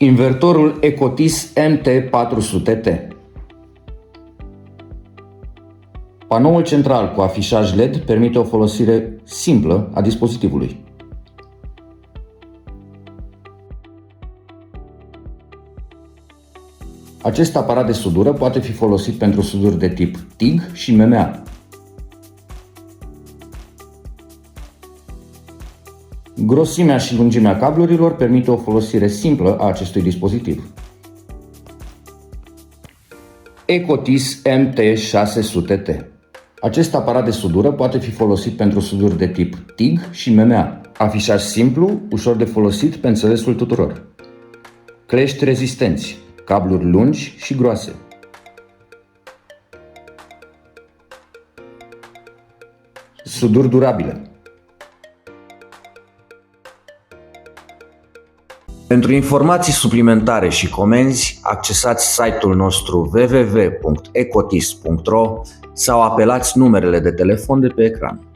Invertorul Ecotis MT400T. Panoul central cu afișaj LED permite o folosire simplă a dispozitivului. Acest aparat de sudură poate fi folosit pentru suduri de tip TIG și MMA. Grosimea și lungimea cablurilor permite o folosire simplă a acestui dispozitiv. Ecotis MT600T. Acest aparat de sudură poate fi folosit pentru suduri de tip TIG și MMA. Afișaj simplu, ușor de folosit pe înțelesul tuturor. Clești rezistenți, cabluri lungi și groase. Suduri durabile. Pentru informații suplimentare și comenzi, accesați site-ul nostru www.ecotis.ro sau apelați numerele de telefon de pe ecran.